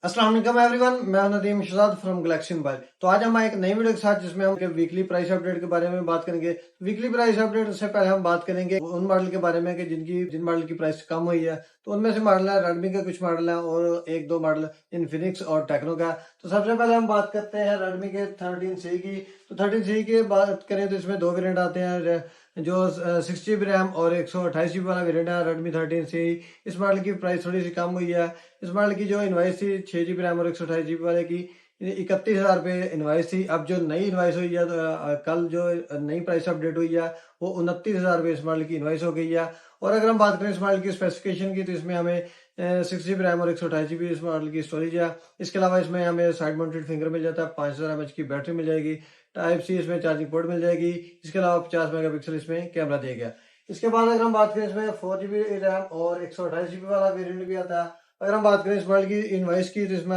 अस्सलाम वालेकुम एवरीवन, मैं हूं Nadeem Shahzad from galaxy mobile. तो आज हम एक नई वीडियो के साथ जिसमें हम वीकली प्राइस अपडेट के बारे में बात करेंगे। वीकली प्राइस अपडेट से पहले हम बात करेंगे उन मॉडल के बारे में कि जिन मॉडल की प्राइस कम हुई है। तो उनमें से मॉडल है रेडमी का, कुछ मॉडल है और एक दो मॉडल इन्फिनिक्स और टेक्नो का। तो सबसे पहले हम बात करते हैं रेडमी के 13C की। तो 13C की बात करें तो इसमें दो वेरिएंट आते हैं, जो 6 GB रैम और 128 GB वाला वेरिएंट है रेडमी 13C। इस मॉडल की प्राइस थोड़ी सी कम हुई है। इस मॉडल की जो इनवाइस थी 6 GB रैम और 128 GB वाले की 31,000 रुपये इनवाइस थी। अब जो नई इनवाइस हुई है, तो कल जो नई प्राइस अपडेट हुई है वो 29,000 रुपये इस मॉडल की इनवाइस हो गई है। और अगर हम बात करें इस मॉडल की स्पेसिफिकेशन की, तो इसमें हमें 6 GB रैम और 128 GB इस मॉडल की स्टोरेज है। इसके अलावा इसमें हमें साइड माउंटेड फिंगर मिल जाता है, 5000 mAh की बैटरी मिल जाएगी, टाइप सी इसमें चार्जिंग पोर्ट मिल जाएगी। इसके अलावा 50 मेगापिक्सल इसमें कैमरा दिया गया। इसके बाद अगर हम बात करें, इसमें 4 GB रैम और 128 GB वाला वेरियंट भी आता है। अगर हम बात करें इस मॉडल की इनवाइस की, तो इसमें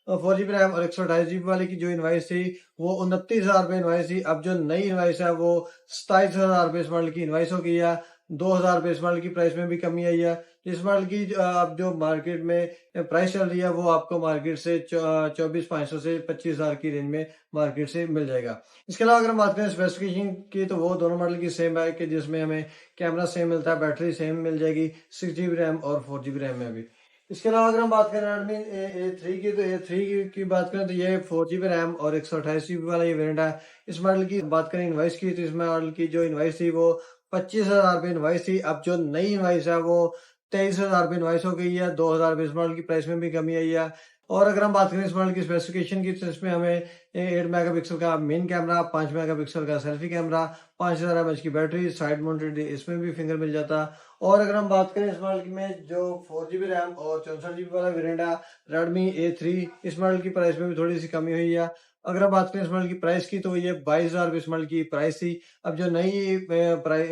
4 GB रैम और 128 GB वाले की जो इनवाइस थी वो 29,000 रुपये इनवाइस थी। अब जो नई इनवाइस है वो 27,000 रुपये इस मॉडल की इनवाइस हो गई है। 2,000 रुपये इस मॉडल की प्राइस में भी कमी आई है। इस मॉडल की अब जो मार्केट में प्राइस चल रही है वो आपको मार्केट से 24,500 से 25,000 की रेंज में मार्केट से मिल जाएगा। इसके अलावा अगर हम बात करें स्पेसिफिकेशन की, तो वो दोनों मॉडल की सेम है कि जिसमें हमें कैमरा सेम मिलता है, बैटरी सेम मिल जाएगी 6 GB रैम और 4 GB रैम में भी। इसके अलावा अगर हम बात करें रेडमी A3 की, तो A3 की बात करें तो ये 4 GB रैम और 128 GB वाला ये वेरिएंट है। इस मॉडल की बात करें इनवाइस की, तो इस मॉडल की जो इनवाइस थी वो 25,000 रुपये इनवाइस थी। अब जो नई इनवाइस है वो 23,000 रुपये इनवाइस हो गई है। 2,000 रुपये इस मॉडल की प्राइस में भी कमी आई है। और अगर हम बात करें इस मॉडल की स्पेसिफिकेशन की, तो इसमें हमें 8 मेगापिक्सल का मेन कैमरा, 5 मेगापिक्सल का सेल्फी कैमरा, 5000 mAh की बैटरी, साइड माउंटेड इसमें भी फिंगर मिल जाता। और अगर हम बात करें इस मॉडल में जो 4 GB रैम और 64 GB वाला वेरिएंट है रेडमी A3, इस मॉडल की प्राइस में भी थोड़ी सी कमी हुई है। अगर हम बात करें इस मॉडल की प्राइस की, तो ये 22,000 रुपये इस मॉडल की प्राइस थी। अब जो नई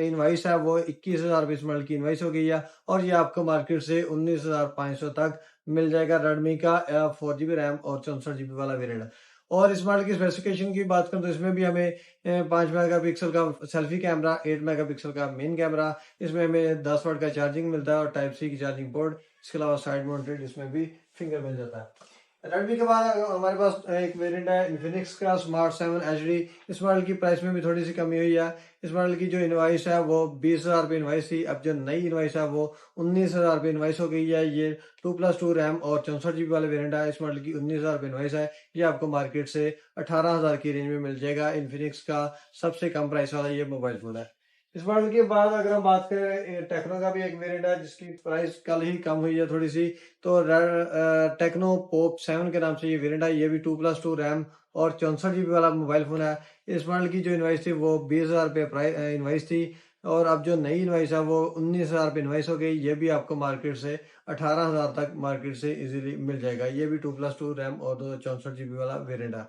इनवाइस है वो 21,000 रुपये इस मॉडल की इनवाइस हो गई है। और ये आपको मार्केट से 19,500 तक मिल जाएगा रेडमी का 4 GB रैम और 64 GB वाला वेरिएंट। और इस मॉडल की स्पेसिफिकेशन की बात करें तो इसमें भी हमें 5 मेगापिक्सल का सेल्फी कैमरा, 8 मेगापिक्सल का मेन कैमरा, इसमें हमें 10 वाट का चार्जिंग मिलता है और टाइप सी की चार्जिंग पोर्ट। इसके अलावा साइड माउंटेड इसमें भी फिंगर मिल जाता है। रेडमी के बाद हमारे पास एक वेरिएंट है इन्फिनिक्स का स्मार्ट 7 HD। इस मॉडल की प्राइस में भी थोड़ी सी कमी हुई है। इस मॉडल की जो इनवाइस है वो 20,000 रुपये इनवाइस थी। अब जो नई इनवाइस है वो 19,000 रुपये इनवाइस हो गई है। ये 2+2 रैम और 64 GB वाले वेरिएंट है। इस मॉडल की 19,000 रुपये इनवाइस है। ये आपको मार्केट से 18,000 की रेंज में मिल जाएगा। इन्फिनिक्स का सबसे कम प्राइस वाला ये मोबाइल फोन है। इस मॉडल के बाद अगर हम बात करें, टेक्नो का भी एक वेरिएंट है जिसकी प्राइस कल ही कम हुई है थोड़ी सी। तो टेक्नो पोप 7 के नाम से ये वेरिएंट है। ये भी 2+2 रैम और 64 GB वाला मोबाइल फोन है। इस मॉडल की जो इनवाइस थी वो 20,000 रुपये इनवाइस थी। और अब जो नई इनवाइस है वो 19,000 रुपये इनवाइस हो गई। ये भी आपको मार्केट से 18,000 तक मार्केट से इजीली मिल जाएगा। ये भी 2+2 रैम और 264 GB वाला वेरिएंट है।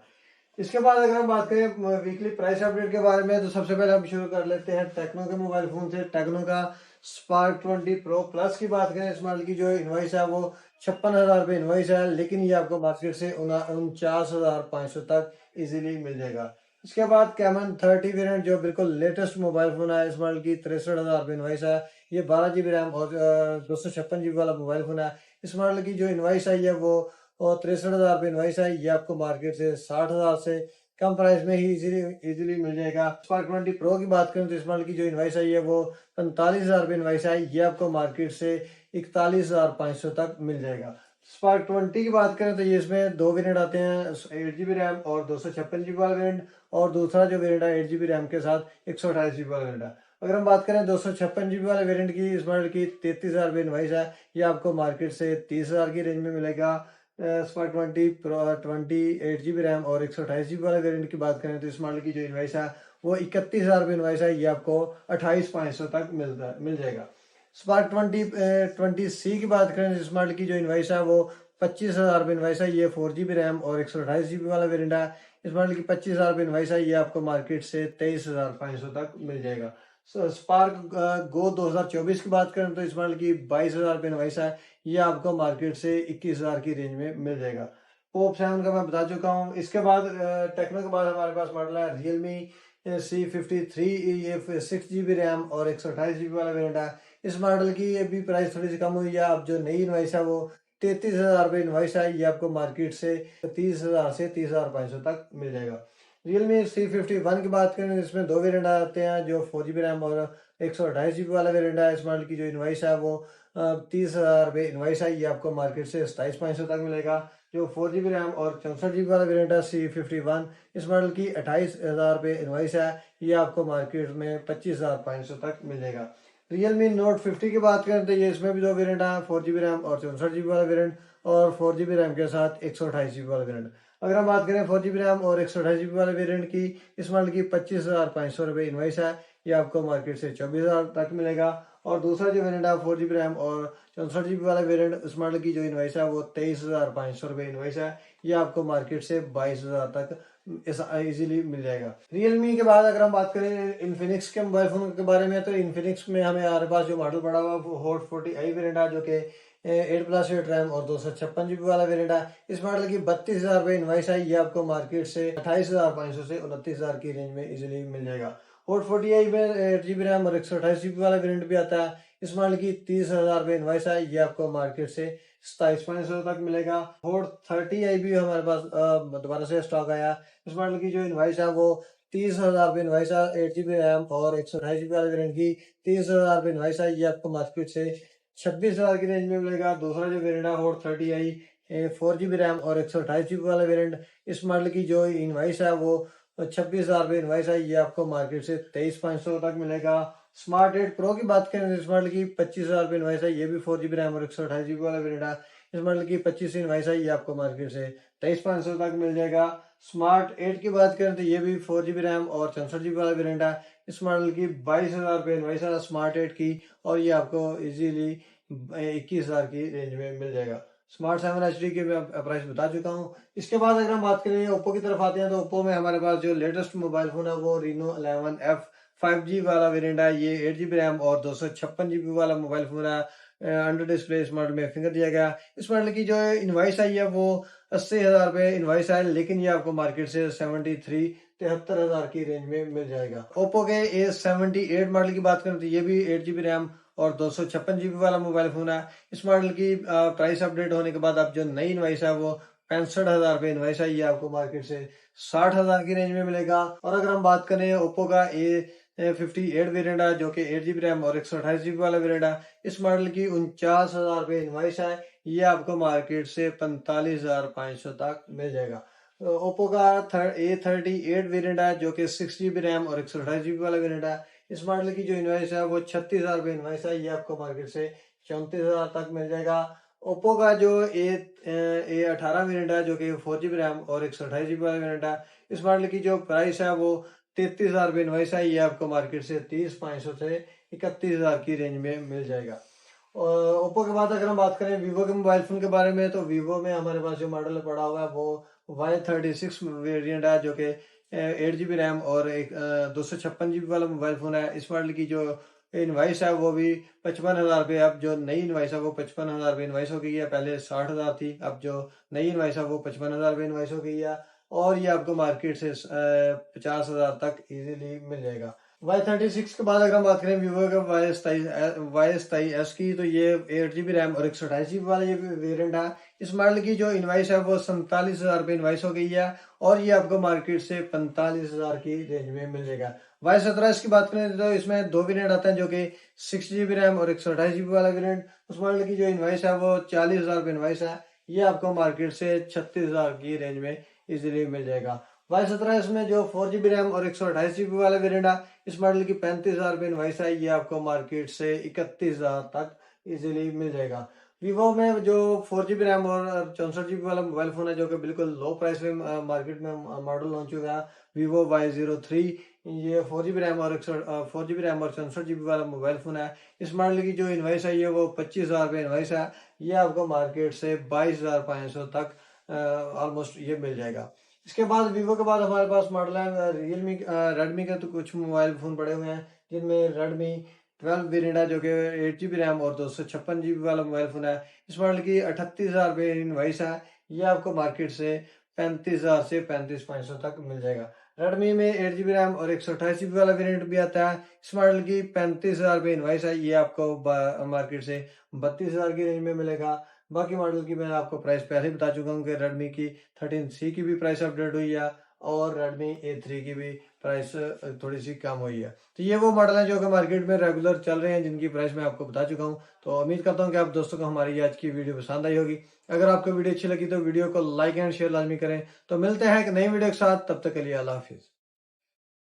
इसके बाद अगर हम बात करें वीकली प्राइस अपडेट के बारे में, तो सबसे पहले हम शुरू कर लेते हैं टेक्नो के मोबाइल फोन से। टेक्नो का स्पार्क 20 प्रो प्लस की बात करें, इस मॉडल की जो इनवाइस है वो 56,000 रुपये इनवाइस है, लेकिन ये आपको मार्केट से 49,500 तक इजीली मिल जाएगा। इसके बाद कैमन 30 वेरिएंट जो बिल्कुल लेटेस्ट मोबाइल फोन है, इस मॉडल की 63,000 रुपये इनवाइस है। ये 12 GB रैम और 256 GB वाला मोबाइल फोन है। इस मॉडल की जो इनवाइस आई है वो और 63,000 रुपये इनवाइस है। ये आपको मार्केट से 60,000 से कम प्राइस में ही इजीली मिल जाएगा। स्पार्क 20 प्रो की बात करें तो इस मॉडल की जो इनवाइस आई है वो 45,000 रुपये इनवाइस है। ये आपको मार्केट से 41,500 तक मिल जाएगा। स्पार्क 20 की बात करें तो ये इसमें दो वेरिएंट आते हैं, 8 GB रैम और 256 GB वाला वेरिएंट। और दूसरा जो वेरिएंट है 8 GB रैम के साथ 128 GB वाला वेरिएंट है। अगर हम बात करें 256 GB वाले वेरिएंट की, इस मॉडल की 33,000 रुपये इनवाइस है। ये आपको मार्केट से 30,000 की रेंज में मिलेगा। स्पार्क 20 प्रो 28 GB रैम और 128 GB वाले वेरिएंट की बात करें तो इस मॉडल की जो इनवाइस है वो 31,000 रुपये इनवाइस है। ये आपको 28,500 तक मिल जाएगा। स्पार्क 20 की बात करें तो इस मॉडल की जो इनवाइस है वो 25,000 रुपये इनवाइस है। ये 4 GB रैम और 128 GB वाला वेरिएंट है। इस मॉडल की 25,000 रुपये इनवाइस है। ये आपको मार्केट से 23,500 तक मिल जाएगा। स्पार्क गो 2024 की बात करें तो इस मॉडल की 22,000 रुपये इनवाइस है। ये आपको मार्केट से 21,000 की रेंज में मिल जाएगा। पोप 7 का मैं बता चुका हूँ। इसके बाद टेक्नो के बाद हमारे पास मॉडल है रियलमी C53। ये 6 GB रैम और 128 GB वाला वेरिएंट है। इस मॉडल की भी प्राइस थोड़ी सी कम हुई है। अब जो नई इनवाइस है वो 33,000 रुपये इनवाइस है, ये आपको मार्केट से 30,000 से 30,500 तक मिल जाएगा। Realme C51 की बात करें तो इसमें दो वेरिएंट आते हैं, जो 4GB रैम और 128GB वाला वेरिएंट है। इस मॉडल की जो इनवाइस है वो 30,000 रुपये इनवाइस है, ये आपको मार्केट से 27,500 तक मिलेगा। जो 4GB रैम और 64GB वाला वेरिएंट है C51, इस मॉडल की 28,000 रुपये इनवाइस है, ये आपको मार्केट में 25,500 तक मिलेगा। Realme Note 50 की बात करें तो ये इसमें भी दो वेरिएंट है, 4GB रैम और 64GB वाला वेरिएंट, और 4GB रैम के साथ 128GB वाला वेरिएंट। अगर हम बात करें 4GB रैम और 128GB वाले वेरिएंट की, इस मॉडल की 25,500 रुपये इनवाइस है, ये आपको मार्केट से 24,000 तक मिलेगा। और दूसरा जो वेरिएंट है 4GB रैम और 64GB वाला वेरिएंट, उस मॉडल की जो इनवाइस है वो 23,500 रुपये इनवाइस है, ये आपको मार्केट से 22,000 तक इजीली मिल जाएगा। रियलमी के बाद अगर हम बात करें इन्फिनिक्स के मोबाइल फोन के बारे में, तो इन्फिनिक्स में हमारे पास जो मॉडल पड़ा हुआ वो हॉट 40i वेरिएंट है, जो कि 8+8 रैम और 256GB वाला वेरिएंट है। इस मॉडल की 32,000 रुपये इनवाइस है, ये आपको मार्केट से 28,500 से 29,000 की रेंज में इजीली मिल जाएगा। हॉट 40i में 8GB रैम और 128GB वाला वेरिएंट भी आता है। इस मॉडल की 30,000 रुपये इनवाइस है, ये आपको मार्केट से 27,500 तक मिलेगा। हॉट 30i भी हमारे पास दोबारा से स्टॉक आया। इस मॉडल की जो इनवाइस है वो 30,000 रुपये इनवाइस है, 8GB रैम और 128GB वाले वेरिएंट की 30,000 रुपये इनवाइस है, ये आपको मार्केट से 26,000 की रेंज में मिलेगा। दूसरा जो वेरिएंट है हॉट 30i 4GB रैम और 128GB वाला वेरिएंट, इस मॉडल की जो इनवाइस है वो 26,000 रुपये इनवाइस है, ये आपको मार्केट से 23,500 तक मिलेगा। स्मार्ट 8 प्रो की बात करें तो इस मॉडल की 25,000 रुपये इनवाइस है, ये भी 4GB रैम और 128GB वाला वेरिएंट है। इस मॉडल की 25 इनवाइस है, ये आपको मार्केट से 23,500 तक मिल जाएगा। स्मार्ट 8 की बात करें तो ये भी 4GB रैम और 64GB वाला वेरिएंट है। इस मॉडल की 22,000 रुपये इनवाइस है स्मार्ट 8 की, और ये आपको इजीली 21,000 की रेंज में मिल जाएगा। स्मार्ट 7 HD की मैं प्राइस बता चुका हूँ। इसके बाद अगर हम बात करें ओप्पो की तरफ आते हैं, तो ओप्पो में हमारे पास जो लेटेस्ट मोबाइल फोन है वो Reno 11F 5G वाला वेरिएंट है। ये 8GB रैम और 256GB वाला मोबाइल फोन है। अंडर डिस्प्ले इस मॉडल में फिंगर दिया गया। इस मॉडल की जो इनवाइस आई है वो 80,000 रुपये इनवाइस है, लेकिन ये आपको मार्केट से 73,000 की रेंज में मिल जाएगा। ओप्पो के A78 मॉडल की बात करें तो ये भी 8GB रैम और 256GB वाला मोबाइल फोन है। इस मॉडल की प्राइस अपडेट होने के बाद अब जो नई इनवाइस है वो 65,000 रुपये इनवाइस है, ये आपको मार्केट से 60,000 की रेंज में मिलेगा। और अगर हम बात करें ओप्पो का A58 वेरिएंट है, जो कि 8GB रैम और 128GB वाला वेरिएंट है, इस मॉडल की 49,000 रुपये इनवाइस है, ये आपको मार्केट से 45,500 तक मिल जाएगा। ओप्पो का A38 वेरिएंट है, जो कि 6GB रैम और 128GB वाला वेरिएंट है। इस मॉडल की जो इनवाइस है वो 36,000 रुपये इनवाइस है, ये आपको मार्केट से 34,000 तक मिल जाएगा। ओप्पो का जो A18 वेरिएंट है, जो कि 4GB रैम और 128GB वाला वेरिएंट है, इस मॉडल की जो प्राइस है वो 33,000 रुपये इनवाइस है, ये आपको मार्केट से 30,500 से 31,000 की रेंज में मिल जाएगा। और ओप्पो के बाद अगर हम बात करें वीवो के मोबाइल फोन के बारे में, तो वीवो में हमारे पास जो मॉडल पड़ा हुआ है वो Y36 वेरिएंट है, जो कि 8GB रैम और 256GB वाला मोबाइल फोन है। इस मॉडल की जो इनवाइस है वो भी 55,000 रुपये, अब जो नई इनवाइस है वो 55,000 रुपये इनवाइस हो गई है। पहले 60,000 थी, अब जो नई इनवाइस है वो 55,000 रुपये इनवाइस हो गई है, और ये आपको मार्केट से 50,000 तक इजीली मिल जाएगा। Y36 के बाद अगर हम बात करें वीवो का Y27S की, तो ये 8GB रैम और 128GB वाला ये वेरिएंट है। इस मॉडल की जो इनवाइस है वो 47,000 रुपये इनवाइस हो गई है, और ये आपको मार्केट से 45,000 की रेंज में मिल जाएगा। Y17 की बात करें तो इसमें दो वेरिएंट आते हैं, जो कि 6GB रैम और 128GB वाला वेरिएंट। उस मॉडल की जो इनवाइस है वो 40,000 रुपये इनवाइस है, ये आपको मार्केट से 36,000 की रेंज में इजीली मिल जाएगा। Y17 में जो 4GB रैम और 128GB वाला वेरिएंट है, इस मॉडल की 35,000 रुपये इनवाइस है, ये आपको मार्केट से 31,000 तक इजीली मिल जाएगा। वीवो में जो 4GB रैम और 64GB वाला मोबाइल फोन है, जो कि बिल्कुल लो प्राइस में मार्केट में मॉडल लॉन्च हुआ है, वीवो Y03, ये 4GB रैम और 64GB वाला मोबाइल फोन है। इस मॉडल की जो इनवाइस है ये वो 25,000 रुपये इनवाइस है, ये आपको मार्केट से 22,500 तक ऑलमोस्ट ये मिल जाएगा। इसके बाद वीवो के बाद हमारे पास मॉडल है रेडमी के, तो कुछ मोबाइल फोन पड़े हुए हैं, जिनमें रेडमी 12 वेरिएंट है, जो कि 8GB रैम और 256GB वाला मोबाइल फोन है। इस मॉडल की 38,000 रुपये इनवाइस है, ये आपको मार्केट से 35,000 से 35,500 तक मिल जाएगा। रेडमी में 8GB रैम और 128GB वाला वेरिएंट भी आता है। इस मॉडल की 35,000 रुपये इनवाइस है, ये आपको मार्केट से 32,000 की रेंज में मिलेगा। बाकी मॉडल की मैं आपको प्राइस पहले ही बता चुका हूँ कि रेडमी की 13C की भी प्राइस अपडेट हुई है और रेडमी A3 की भी प्राइस थोड़ी सी कम हुई है। तो ये वो मॉडल है जो कि मार्केट में रेगुलर चल रहे हैं, जिनकी प्राइस मैं आपको बता चुका हूँ। तो उम्मीद करता हूँ कि आप दोस्तों को हमारी आज की वीडियो पसंद आई होगी। अगर आपको वीडियो अच्छी लगी तो वीडियो को लाइक एंड शेयर लाजमी करें। तो मिलते हैं एक नई वीडियो के साथ, तब तक के लिए अल्लाह हाफिज़।